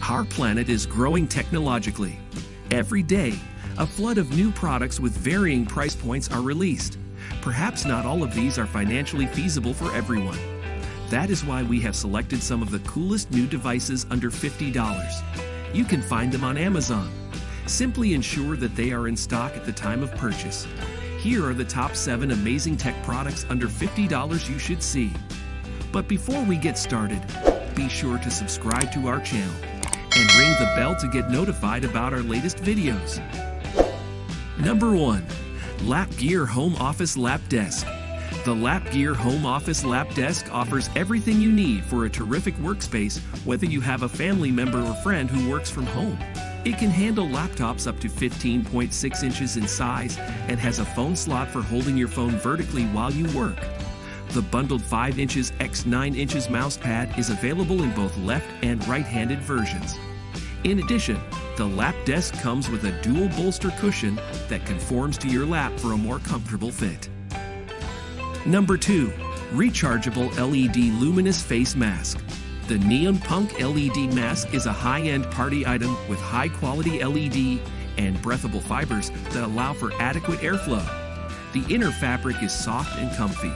Our planet is growing technologically. Every day, a flood of new products with varying price points are released. Perhaps not all of these are financially feasible for everyone. That is why we have selected some of the coolest new devices under $50. You can find them on Amazon. Simply ensure that they are in stock at the time of purchase. Here are the top 7 amazing tech products under $50 you should see. But before we get started, be sure to subscribe to our channel and ring the bell to get notified about our latest videos. Number 1. LapGear Home Office Lap Desk. The LapGear Home Office Lap Desk offers everything you need for a terrific workspace, whether you have a family member or friend who works from home. It can handle laptops up to 15.6 inches in size and has a phone slot for holding your phone vertically while you work. The bundled 5 inches x 9 inches mouse pad is available in both left and right-handed versions. In addition, the lap desk comes with a dual bolster cushion that conforms to your lap for a more comfortable fit. Number 2. Rechargeable LED Luminous Face Mask. The Neon Punk LED mask is a high-end party item with high-quality LED and breathable fibers that allow for adequate airflow. The inner fabric is soft and comfy,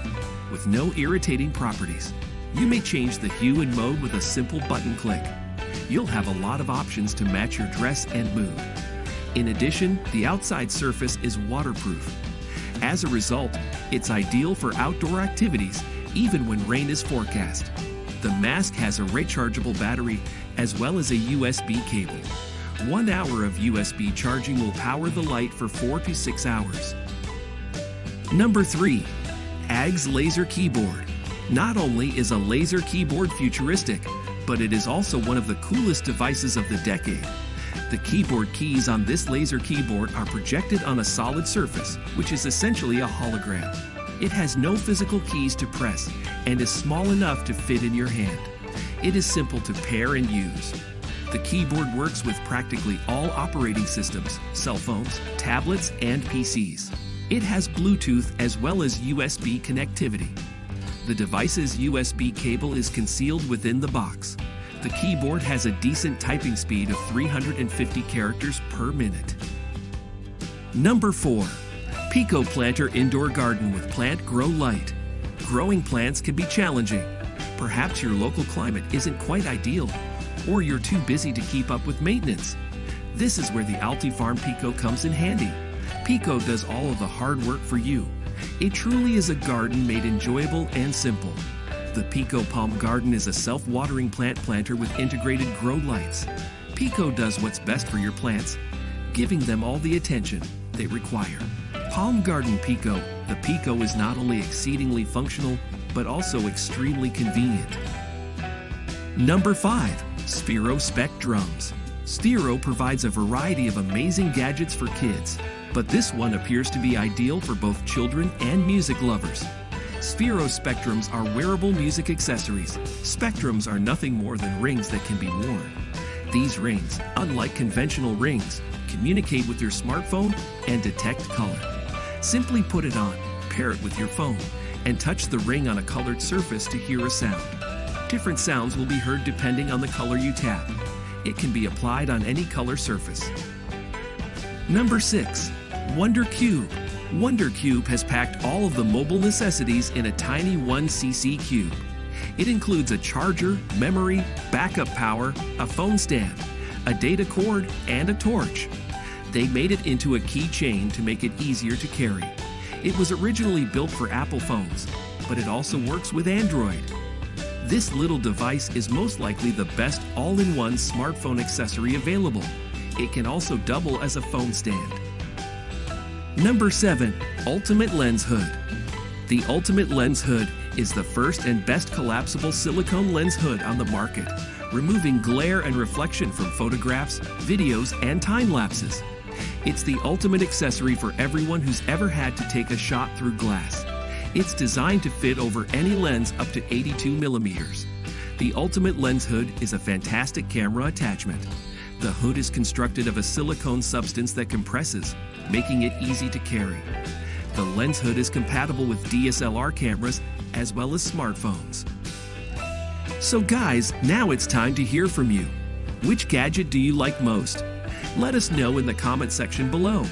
with no irritating properties. You may change the hue and mode with a simple button click. You'll have a lot of options to match your dress and mood. In addition, the outside surface is waterproof. As a result, it's ideal for outdoor activities, even when rain is forecast. The mask has a rechargeable battery as well as a USB cable. 1 hour of USB charging will power the light for 4 to 6 hours. Number 3. AGS Laser Keyboard. Not only is a laser keyboard futuristic, but it is also one of the coolest devices of the decade. The keyboard keys on this laser keyboard are projected on a solid surface, which is essentially a hologram. It has no physical keys to press and is small enough to fit in your hand. It is simple to pair and use. The keyboard works with practically all operating systems, cell phones, tablets, and PCs. It has Bluetooth as well as USB connectivity. The device's USB cable is concealed within the box. The keyboard has a decent typing speed of 350 characters per minute. Number 4. Pico Planter Indoor Garden with Plant Grow Light. Growing plants can be challenging. Perhaps your local climate isn't quite ideal, or you're too busy to keep up with maintenance. This is where the Altifarm Pico comes in handy. Pico does all of the hard work for you. It truly is a garden made enjoyable and simple. The Pico Palm Garden is a self-watering plant planter with integrated grow lights. Pico does what's best for your plants, giving them all the attention they require. Palm Garden Pico. The Pico is not only exceedingly functional, but also extremely convenient. Number 5. Sphero Spec Drums. Sphero provides a variety of amazing gadgets for kids, but this one appears to be ideal for both children and music lovers. Sphero Spectrums are wearable music accessories. Spectrums are nothing more than rings that can be worn. These rings, unlike conventional rings, communicate with your smartphone and detect color. Simply put it on, pair it with your phone, and touch the ring on a colored surface to hear a sound. Different sounds will be heard depending on the color you tap. It can be applied on any color surface. Number 6. Wonder Cube. Wonder Cube has packed all of the mobile necessities in a tiny 1cc cube. It includes a charger, memory, backup power, a phone stand, a data cord, and a torch. They made it into a keychain to make it easier to carry. It was originally built for Apple phones, but it also works with Android. This little device is most likely the best all-in-one smartphone accessory available. It can also double as a phone stand. Number 7. Ultimate Lens Hood. The Ultimate Lens Hood is the first and best collapsible silicone lens hood on the market, removing glare and reflection from photographs, videos, and time lapses. It's the ultimate accessory for everyone who's ever had to take a shot through glass. It's designed to fit over any lens up to 82 millimeters. The Ultimate Lens Hood is a fantastic camera attachment. The hood is constructed of a silicone substance that compresses, making it easy to carry. The lens hood is compatible with DSLR cameras as well as smartphones. So guys, now it's time to hear from you. Which gadget do you like most? Let us know in the comment section below.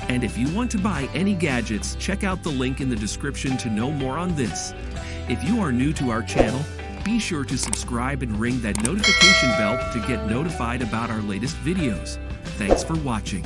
And if you want to buy any gadgets, check out the link in the description to know more on this. If you are new to our channel, be sure to subscribe and ring that notification bell to get notified about our latest videos. Thanks for watching.